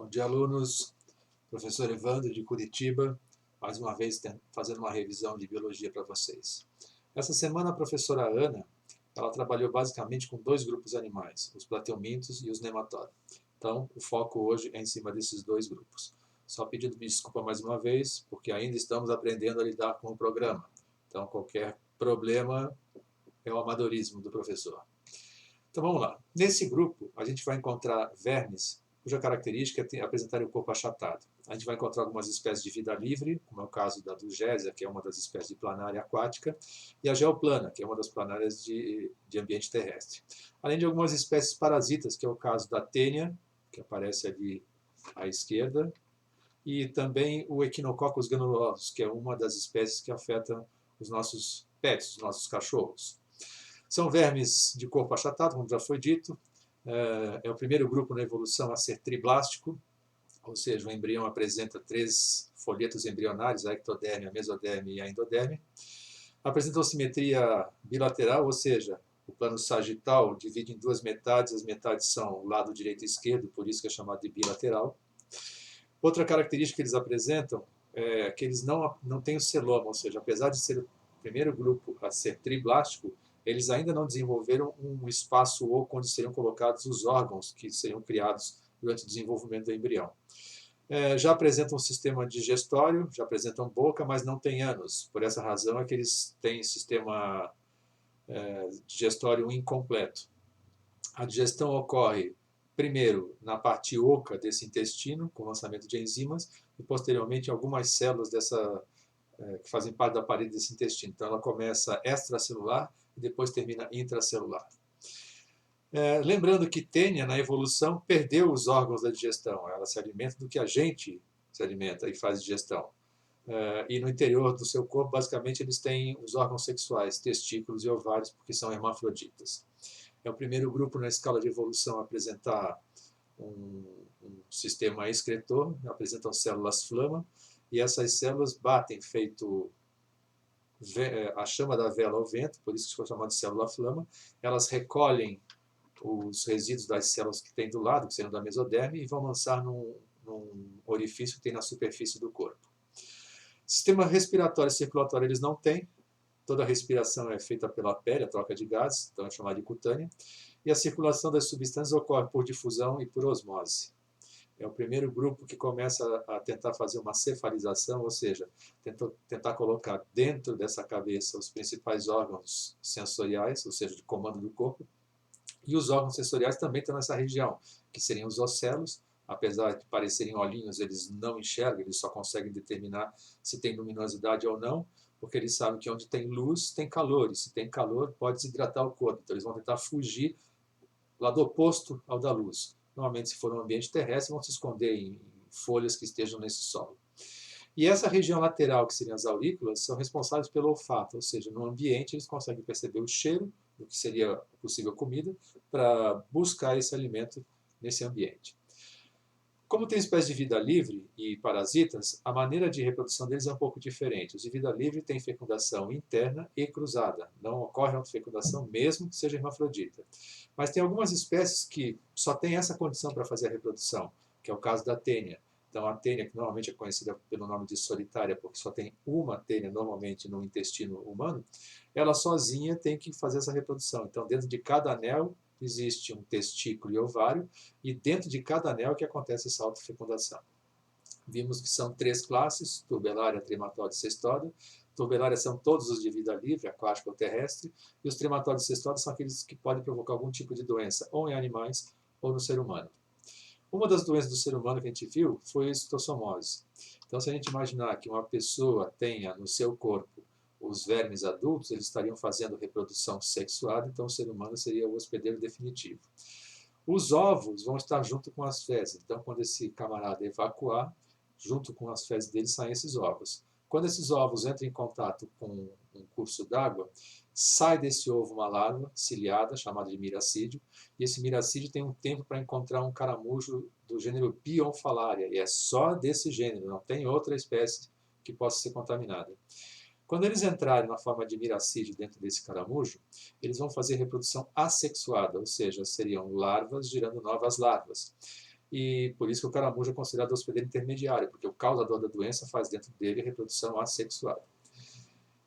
Bom dia, alunos. Professor Evandro, de Curitiba, mais uma vez fazendo uma revisão de biologia para vocês. Essa semana a professora Ana, ela trabalhou basicamente com dois grupos animais, os plateumintos e os nematórios. Então, o foco hoje é em cima desses dois grupos. Só pedindo desculpa mais uma vez, porque ainda estamos aprendendo a lidar com o programa. Então, qualquer problema é o amadorismo do professor. Então, vamos lá. Nesse grupo, a gente vai encontrar vermes cuja característica é apresentar o corpo achatado. A gente vai encontrar algumas espécies de vida livre, como é o caso da Dugésia, que é uma das espécies de planária aquática, e a geoplana, que é uma das planárias de ambiente terrestre. Além de algumas espécies parasitas, que é o caso da tênia, que aparece ali à esquerda, e também o Echinococcus granulosus, que é uma das espécies que afetam os nossos pets, os nossos cachorros. São vermes de corpo achatado, como já foi dito. É o primeiro grupo na evolução a ser triblástico, ou seja, o embrião apresenta 3 folhetos embrionários, a ectoderme, a mesoderme e a endoderme. Apresentam simetria bilateral, ou seja, o plano sagital divide em 2 metades, as metades são o lado direito e esquerdo, por isso que é chamado de bilateral. Outra característica que eles apresentam é que eles não têm o celoma, ou seja, apesar de ser o primeiro grupo a ser triblástico, eles ainda não desenvolveram um espaço oco onde seriam colocados os órgãos que seriam criados durante o desenvolvimento do embrião. Já apresentam um sistema digestório, já apresentam boca, mas não têm ânus. Por essa razão é que eles têm sistema digestório incompleto. A digestão ocorre primeiro na parte oca desse intestino, com lançamento de enzimas, e posteriormente em algumas células que fazem parte da parede desse intestino. Então ela começa extracelular e depois termina intracelular. Lembrando que tênia, na evolução, perdeu os órgãos da digestão. Ela se alimenta do que a gente se alimenta e faz digestão. E no interior do seu corpo, basicamente, eles têm os órgãos sexuais, testículos e ovários, porque são hermafroditas. É o primeiro grupo na escala de evolução a apresentar um sistema excretor, apresentam células flama, e essas células batem feito a chama da vela ao vento, por isso que foi chamado de célula flama. Elas recolhem os resíduos das células que tem do lado, que seriam da mesoderme, e vão lançar num orifício que tem na superfície do corpo. Sistema respiratório e circulatório eles não têm. Toda a respiração é feita pela pele, a troca de gases, então é chamada de cutânea. E a circulação das substâncias ocorre por difusão e por osmose. É o primeiro grupo que começa a tentar fazer uma cefalização, ou seja, tentar colocar dentro dessa cabeça os principais órgãos sensoriais, ou seja, de comando do corpo. E os órgãos sensoriais também estão nessa região, que seriam os ocelos. Apesar de parecerem olhinhos, eles não enxergam, eles só conseguem determinar se tem luminosidade ou não, porque eles sabem que onde tem luz, tem calor, e se tem calor, pode desidratar o corpo. Então eles vão tentar fugir do lado oposto ao da luz. Normalmente, se for um ambiente terrestre, vão se esconder em folhas que estejam nesse solo. E essa região lateral, que seriam as aurículas, são responsáveis pelo olfato, ou seja, no ambiente eles conseguem perceber o cheiro do que seria possível comida para buscar esse alimento nesse ambiente. Como tem espécies de vida livre e parasitas, a maneira de reprodução deles é um pouco diferente. Os de vida livre têm fecundação interna e cruzada. Não ocorre autofecundação, mesmo que seja hermafrodita. Mas tem algumas espécies que só têm essa condição para fazer a reprodução, que é o caso da tênia. Então, a tênia, que normalmente é conhecida pelo nome de solitária, porque só tem uma tênia normalmente no intestino humano, ela sozinha tem que fazer essa reprodução. Então, dentro de cada anel existe um testículo e ovário, e dentro de cada anel que acontece essa autofecundação. Vimos que são 3 classes, turbelária, trematóide e cestódia. Turbelária são todos os de vida livre, aquática ou terrestre, e os trematóides e cestódios são aqueles que podem provocar algum tipo de doença, ou em animais ou no ser humano. Uma das doenças do ser humano que a gente viu foi a esquistossomose. Então, se a gente imaginar que uma pessoa tenha no seu corpo os vermes adultos, eles estariam fazendo reprodução sexuada, então o ser humano seria o hospedeiro definitivo. Os ovos vão estar junto com as fezes, então quando esse camarada evacuar, junto com as fezes dele saem esses ovos. Quando esses ovos entram em contato com um curso d'água, sai desse ovo uma larva ciliada, chamada de miracídio, e esse miracídio tem um tempo para encontrar um caramujo do gênero Bionfalaria, e é só desse gênero, não tem outra espécie que possa ser contaminada. Quando eles entrarem na forma de miracídio dentro desse caramujo, eles vão fazer reprodução assexuada, ou seja, seriam larvas gerando novas larvas. e por isso que o caramujo é considerado hospedeiro intermediário, porque o causador da doença faz dentro dele reprodução assexuada.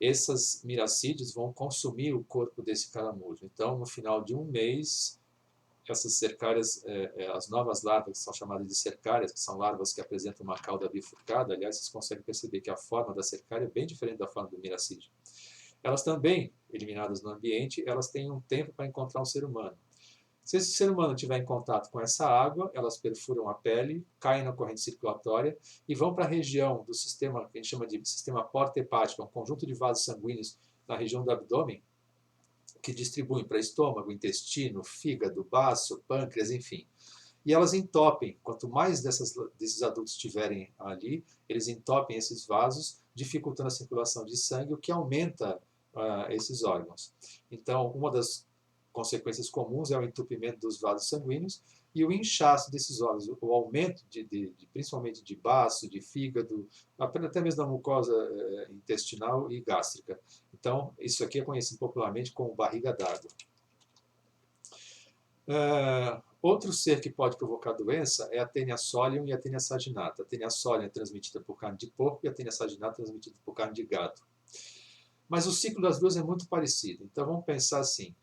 Essas miracídeos vão consumir o corpo desse caramujo. Então, no final de um mês, essas cercárias, as novas larvas, que são chamadas de cercárias, que são larvas que apresentam uma cauda bifurcada, aliás, vocês conseguem perceber que a forma da cercária é bem diferente da forma do miracídio. Elas também, eliminadas no ambiente, elas têm um tempo para encontrar um ser humano. Se esse ser humano estiver em contato com essa água, elas perfuram a pele, caem na corrente circulatória e vão para a região do sistema, que a gente chama de sistema porta-hepático, um conjunto de vasos sanguíneos na região do abdômen, que distribuem para estômago, intestino, fígado, baço, pâncreas, enfim. E elas entopem. Quanto mais desses adultos estiverem ali, eles entopem esses vasos, dificultando a circulação de sangue, o que aumenta esses órgãos. Então, uma das consequências comuns é o entupimento dos vasos sanguíneos e o inchaço desses órgãos, o aumento principalmente de baço, de fígado, até mesmo da mucosa intestinal e gástrica. Então, isso aqui é conhecido popularmente como barriga d'água. Outro ser que pode provocar doença é a Taenia solium e a Taenia saginata. A Taenia solium é transmitida por carne de porco e a Taenia saginata é transmitida por carne de gado. Mas o ciclo das duas é muito parecido. Então, vamos pensar assim.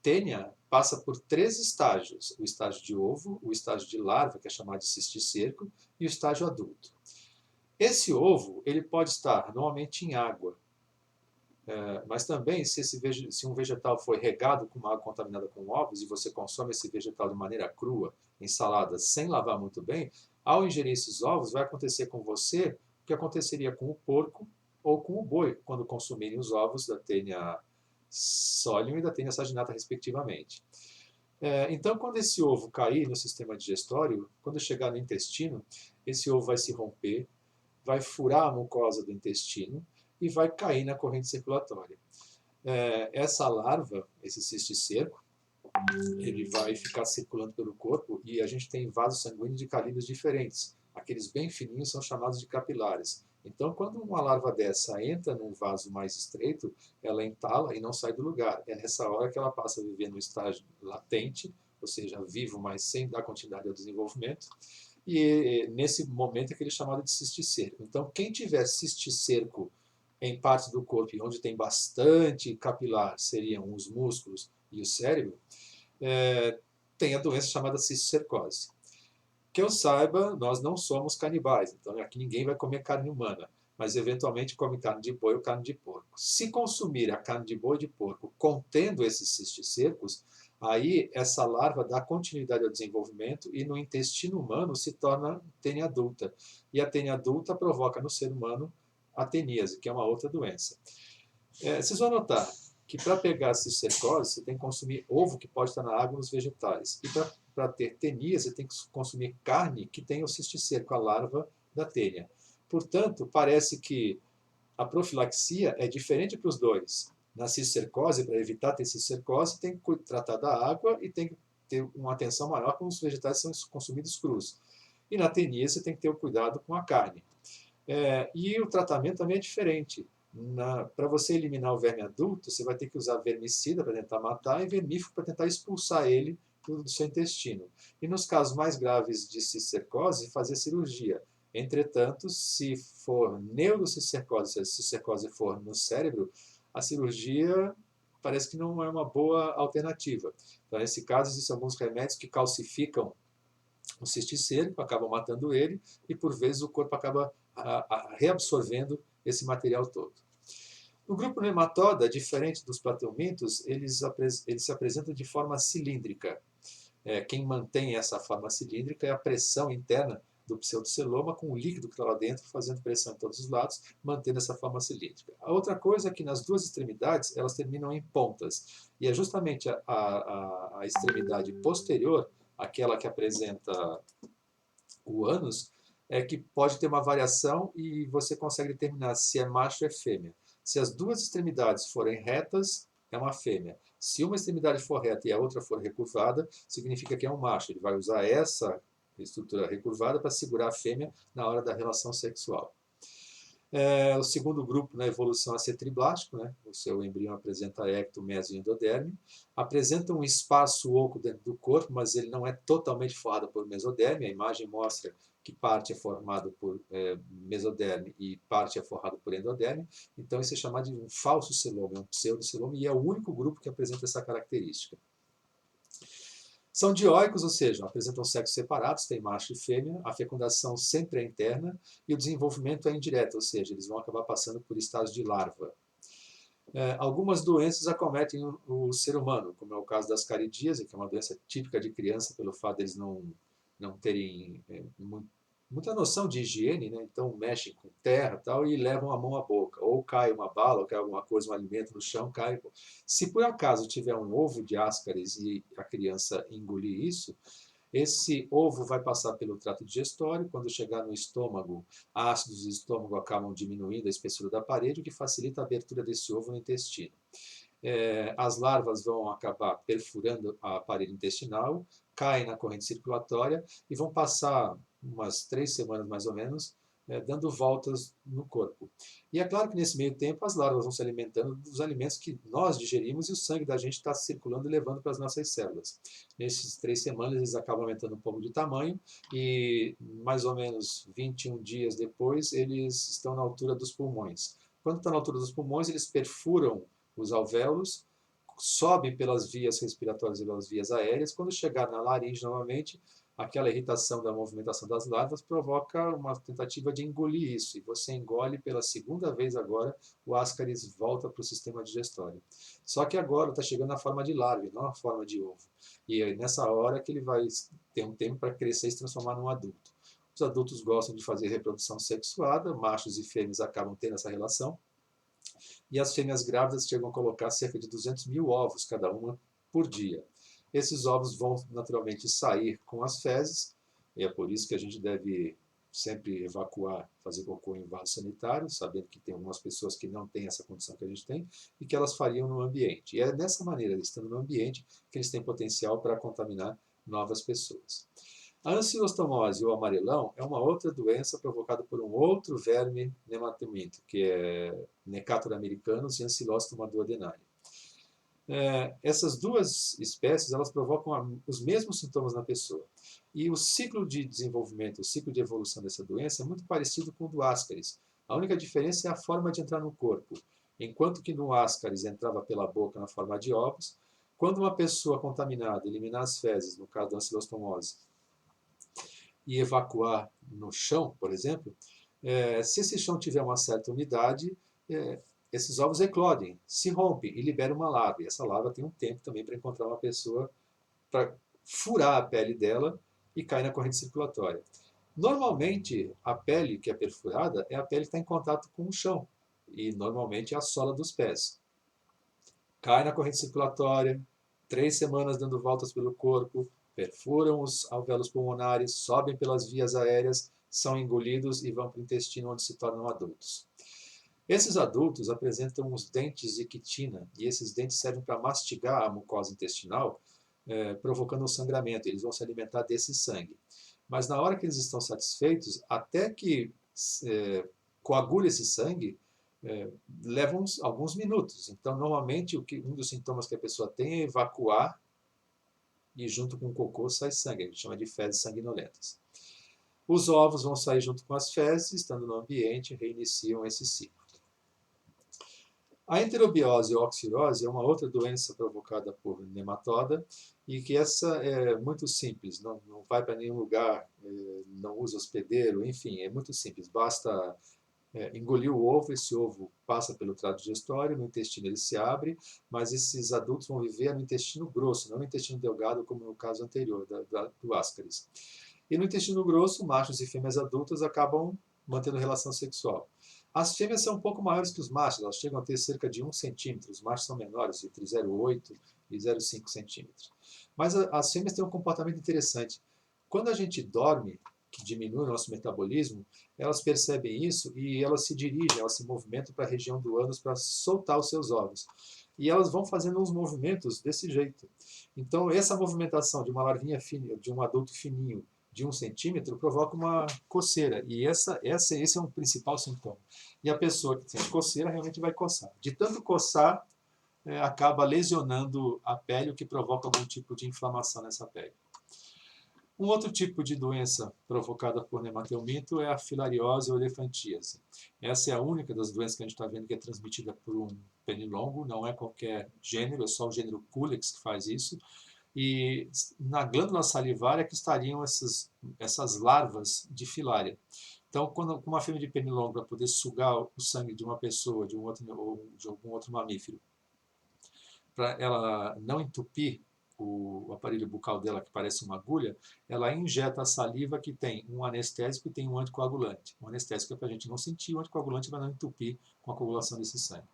Tênia passa por 3 estágios: o estágio de ovo, o estágio de larva, que é chamado de cisticerco, e o estágio adulto. Esse ovo ele pode estar normalmente em água, mas também se um vegetal foi regado com uma água contaminada com ovos e você consome esse vegetal de maneira crua, em salada, sem lavar muito bem, ao ingerir esses ovos vai acontecer com você o que aconteceria com o porco ou com o boi, quando consumirem os ovos da Taenia solium e da Taenia saginata, respectivamente. Então, quando esse ovo cair no sistema digestório, quando chegar no intestino, esse ovo vai se romper, vai furar a mucosa do intestino e vai cair na corrente circulatória. Essa larva, esse cisticerco, ele vai ficar circulando pelo corpo e a gente tem vasos sanguíneos de calibres diferentes. Aqueles bem fininhos são chamados de capilares. Então, quando uma larva dessa entra num vaso mais estreito, ela entala e não sai do lugar. É nessa hora que ela passa a viver no estágio latente, ou seja, vivo, mas sem dar continuidade ao desenvolvimento. E nesse momento é aquele chamado de cisticerco. Então, quem tiver cisticerco em partes do corpo onde tem bastante capilar, seriam os músculos e o cérebro, tem a doença chamada cisticercose. Que eu saiba, nós não somos canibais, então aqui ninguém vai comer carne humana, mas eventualmente come carne de boi ou carne de porco. Se consumir a carne de boi e de porco contendo esses cisticercos, aí essa larva dá continuidade ao desenvolvimento e no intestino humano se torna tênia adulta. E a tênia adulta provoca no ser humano a teníase, que é uma outra doença. Vocês vão notar que para pegar a cisticercose, você tem que consumir ovo que pode estar na água nos vegetais. E para ter teníase, você tem que consumir carne que tem o cisticerco, a larva da tênia. Portanto, parece que a profilaxia é diferente para os dois. Na cisticercose, para evitar ter cisticercose, tem que tratar da água e tem que ter uma atenção maior com os vegetais que são consumidos crus. E na teníase, tem que ter o cuidado com a carne. E o tratamento também é diferente. Para você eliminar o verme adulto, você vai ter que usar vermicida para tentar matar e vermífugo para tentar expulsar ele do seu intestino. E nos casos mais graves de cisticercose, fazer cirurgia. Entretanto, se for neurocisticercose, se a cisticercose for no cérebro, a cirurgia parece que não é uma boa alternativa. Então, nesse caso, existem alguns remédios que calcificam o cisticerco, acabam matando ele, e por vezes o corpo acaba reabsorvendo esse material todo. No grupo nematoda, diferente dos plateumintos, eles se apresentam de forma cilíndrica. Quem mantém essa forma cilíndrica é a pressão interna do pseudoceloma com o líquido que está lá dentro, fazendo pressão em todos os lados, mantendo essa forma cilíndrica. A outra coisa é que nas duas extremidades, elas terminam em pontas. E é justamente a extremidade posterior, aquela que apresenta o ânus, que pode ter uma variação e você consegue determinar se é macho ou é fêmea. Se as duas extremidades forem retas, é uma fêmea. Se uma extremidade for reta e a outra for recurvada, significa que é um macho. Ele vai usar essa estrutura recurvada para segurar a fêmea na hora da relação sexual. O segundo grupo na evolução é ser triblástico, né? O seu embrião apresenta ecto, meso e endoderme. Apresenta um espaço oco dentro do corpo, mas ele não é totalmente forrado por mesoderme. A imagem mostra que parte é formado por mesoderme e parte é forrado por endoderme. Então isso é chamado de um falso celome, um pseudocelome, e é o único grupo que apresenta essa característica. São dioicos, ou seja, apresentam sexos separados, tem macho e fêmea, a fecundação sempre é interna e o desenvolvimento é indireto, ou seja, eles vão acabar passando por estágios de larva. Algumas doenças acometem o ser humano, como é o caso das caridíase, que é uma doença típica de criança pelo fato deles não terem muita noção de higiene, né? Então mexem com terra e tal e levam a mão à boca, ou cai uma bala, ou cai alguma coisa, um alimento no chão, cai. Se por acaso tiver um ovo de ascaris e a criança engolir isso, esse ovo vai passar pelo trato digestório, quando chegar no estômago, ácidos do estômago acabam diminuindo a espessura da parede, o que facilita a abertura desse ovo no intestino. As larvas vão acabar perfurando a parede intestinal, caem na corrente circulatória e vão passar umas 3 semanas mais ou menos, dando voltas no corpo. E é claro que nesse meio tempo as larvas vão se alimentando dos alimentos que nós digerimos e o sangue da gente está circulando e levando para as nossas células. Nesses 3 semanas eles acabam aumentando um pouco de tamanho e mais ou menos 21 dias depois eles estão na altura dos pulmões. Quando estão na altura dos pulmões, eles perfuram os alvéolos, sobem pelas vias respiratórias e pelas vias aéreas. Quando chegar na laringe novamente, aquela irritação da movimentação das larvas provoca uma tentativa de engolir isso. E você engole pela segunda vez agora, o ascaris volta para o sistema digestório. Só que agora está chegando na forma de larva, não na forma de ovo. E é nessa hora que ele vai ter um tempo para crescer e se transformar num adulto. Os adultos gostam de fazer reprodução sexuada, machos e fêmeas acabam tendo essa relação. E as fêmeas grávidas chegam a colocar cerca de 200 mil ovos cada uma por dia. Esses ovos vão naturalmente sair com as fezes, e é por isso que a gente deve sempre evacuar, fazer cocô em vaso sanitário, sabendo que tem algumas pessoas que não têm essa condição que a gente tem, e que elas fariam no ambiente. E é dessa maneira, estando no ambiente, que eles têm potencial para contaminar novas pessoas. A ancilostomose ou amarelão é uma outra doença provocada por um outro verme nematomito, que é Necator americanus e Ancylostoma duodenale. Essas duas espécies elas provocam os mesmos sintomas na pessoa. E o ciclo de desenvolvimento, o ciclo de evolução dessa doença é muito parecido com o do ascaris. A única diferença é a forma de entrar no corpo. Enquanto que no ascaris entrava pela boca na forma de ovos, quando uma pessoa contaminada eliminar as fezes, no caso da ancilostomose, e evacuar no chão, por exemplo, se esse chão tiver uma certa umidade, esses ovos eclodem, se rompem e liberam uma larva. E essa larva tem um tempo também para encontrar uma pessoa para furar a pele dela e cair na corrente circulatória. Normalmente, a pele que é perfurada é a pele que está em contato com o chão, e normalmente é a sola dos pés. Cai na corrente circulatória, 3 semanas dando voltas pelo corpo, perfuram os alvéolos pulmonares, sobem pelas vias aéreas, são engolidos e vão para o intestino, onde se tornam adultos. Esses adultos apresentam os dentes de quitina, e esses dentes servem para mastigar a mucosa intestinal, provocando um sangramento. Eles vão se alimentar desse sangue. Mas na hora que eles estão satisfeitos, até que coagule esse sangue, leva alguns minutos. Então, normalmente, um dos sintomas que a pessoa tem é evacuar e junto com o cocô sai sangue. A gente chama de fezes sanguinolentas. Os ovos vão sair junto com as fezes, estando no ambiente, reiniciam esse ciclo. A enterobiose ou oxirose é uma outra doença provocada por nematoda e que essa é muito simples, não vai para nenhum lugar, não usa hospedeiro, enfim, é muito simples. Basta engolir o ovo, esse ovo passa pelo trato digestório, no intestino ele se abre, mas esses adultos vão viver no intestino grosso, não no intestino delgado, como no caso anterior do ascaris. E no intestino grosso, machos e fêmeas adultas acabam mantendo relação sexual. As fêmeas são um pouco maiores que os machos, elas chegam a ter cerca de 1 centímetro, os machos são menores, entre 0,8 e 0,5 centímetros. Mas as fêmeas têm um comportamento interessante. Quando a gente dorme, que diminui o nosso metabolismo, elas percebem isso e elas se dirigem, elas se movimentam para a região do ânus para soltar os seus ovos. E elas vão fazendo uns movimentos desse jeito. Então, essa movimentação de uma larvinha fininha, de um adulto fininho, de 1 centímetro provoca uma coceira. E esse é um principal sintoma. E a pessoa que tem coceira realmente vai coçar. De tanto coçar, acaba lesionando a pele, o que provoca algum tipo de inflamação nessa pele. Um outro tipo de doença provocada por nematelmito é a filariose ou elefantíase. Essa é a única das doenças que a gente está vendo que é transmitida por um pernilongo, não é qualquer gênero, é só o gênero Culex que faz isso. E na glândula salivar é que estariam essas larvas de filária. Então, quando uma fêmea de pernilongo, para poder sugar o sangue de uma pessoa, de um outro, ou de algum outro mamífero, para ela não entupir o aparelho bucal dela, que parece uma agulha, ela injeta a saliva que tem um anestésico e tem um anticoagulante. O anestésico é para a gente não sentir, o anticoagulante é para não entupir com a coagulação desse sangue.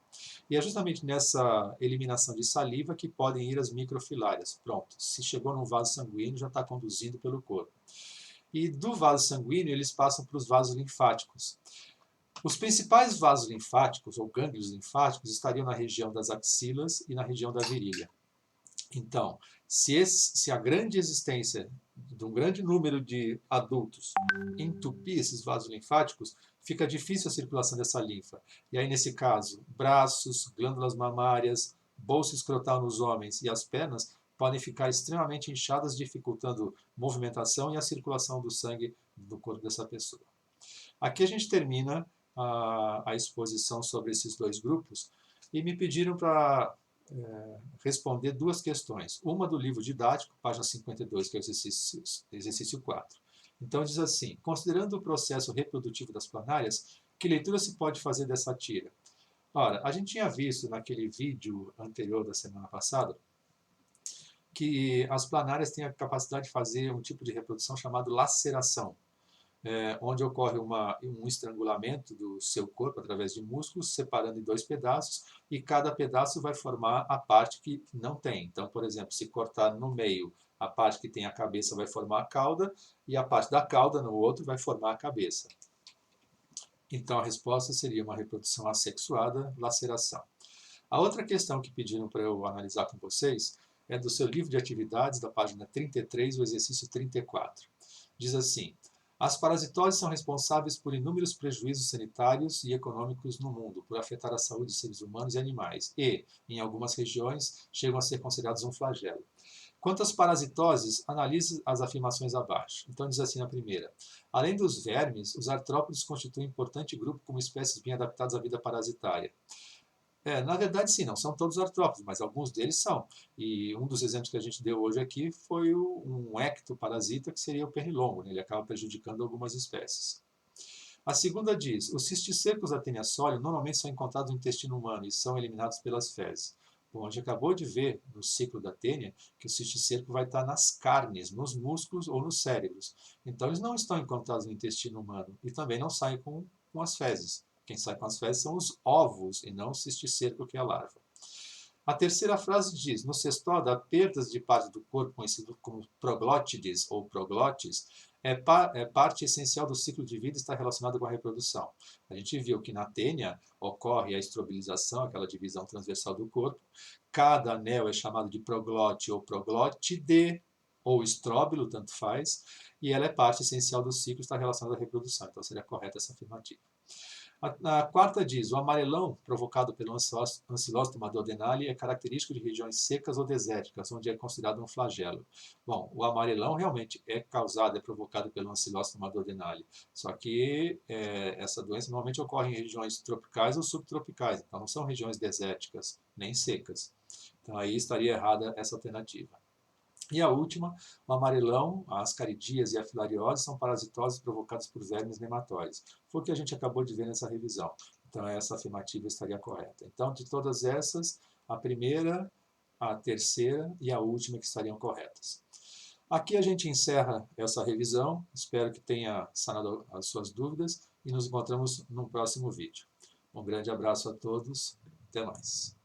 E é justamente nessa eliminação de saliva que podem ir as microfilárias. Pronto, se chegou no vaso sanguíneo, já está conduzindo pelo corpo. E do vaso sanguíneo, eles passam para os vasos linfáticos. Os principais vasos linfáticos, ou gânglios linfáticos, estariam na região das axilas e na região da virilha. Então, se a grande existência de um grande número de adultos entupir esses vasos linfáticos, fica difícil a circulação dessa linfa. E aí, nesse caso, braços, glândulas mamárias, bolsa escrotal nos homens e as pernas podem ficar extremamente inchadas, dificultando movimentação e a circulação do sangue do corpo dessa pessoa. Aqui a gente termina a exposição sobre esses dois grupos e me pediram para responder duas questões. Uma do livro didático, página 52, que é o exercício 4. Então diz assim: considerando o processo reprodutivo das planárias, que leitura se pode fazer dessa tira? Ora, a gente tinha visto naquele vídeo anterior da semana passada que as planárias têm a capacidade de fazer um tipo de reprodução chamado laceração, onde ocorre um estrangulamento do seu corpo através de músculos, separando em 2 pedaços, e cada pedaço vai formar a parte que não tem. Então, por exemplo, se cortar no meio, a parte que tem a cabeça vai formar a cauda, e a parte da cauda no outro vai formar a cabeça. Então, a resposta seria uma reprodução assexuada, laceração. A outra questão que pediram para eu analisar com vocês é do seu livro de atividades, da página 33, o exercício 34. Diz assim: as parasitoses são responsáveis por inúmeros prejuízos sanitários e econômicos no mundo, por afetar a saúde de seres humanos e animais, e, em algumas regiões, chegam a ser considerados um flagelo. Quanto às parasitoses, analise as afirmações abaixo. Então diz assim na primeira: além dos vermes, os artrópodes constituem um importante grupo como espécies bem adaptadas à vida parasitária. Na verdade, sim, não são todos artrópodes, mas alguns deles são. E um dos exemplos que a gente deu hoje aqui foi um ectoparasita, que seria o pernilongo, né? Ele acaba prejudicando algumas espécies. A segunda diz: os cisticércos da teniassólio normalmente são encontrados no intestino humano e são eliminados pelas fezes. Bom, a gente acabou de ver no ciclo da tênia que o cisticerco vai estar nas carnes, nos músculos ou nos cérebros. Então, eles não estão encontrados no intestino humano e também não saem com as fezes. Quem sai com as fezes são os ovos e não o cisticerco, que é a larva. A terceira frase diz: no cestoda, perdas de parte do corpo, conhecido como proglótides ou proglotes, parte essencial do ciclo de vida e está relacionado com a reprodução. A gente viu que na tênia ocorre a estrobilização, aquela divisão transversal do corpo. Cada anel é chamado de proglote ou proglótide, ou estróbilo, tanto faz, e ela é parte essencial do ciclo e está relacionada à reprodução. Então seria correta essa afirmativa. A quarta diz: o amarelão provocado pelo Ancylostoma duodenale é característico de regiões secas ou desérticas, onde é considerado um flagelo. Bom, o amarelão realmente é provocado pelo Ancylostoma duodenale, só que essa doença normalmente ocorre em regiões tropicais ou subtropicais, então não são regiões desérticas nem secas. Então aí estaria errada essa alternativa. E a última, o amarelão, a ascaridias e a filariose são parasitoses provocadas por vermes nematóides. Foi o que a gente acabou de ver nessa revisão. Então, essa afirmativa estaria correta. Então, de todas essas, a primeira, a terceira e a última que estariam corretas. Aqui a gente encerra essa revisão. Espero que tenha sanado as suas dúvidas e nos encontramos no próximo vídeo. Um grande abraço a todos. Até mais.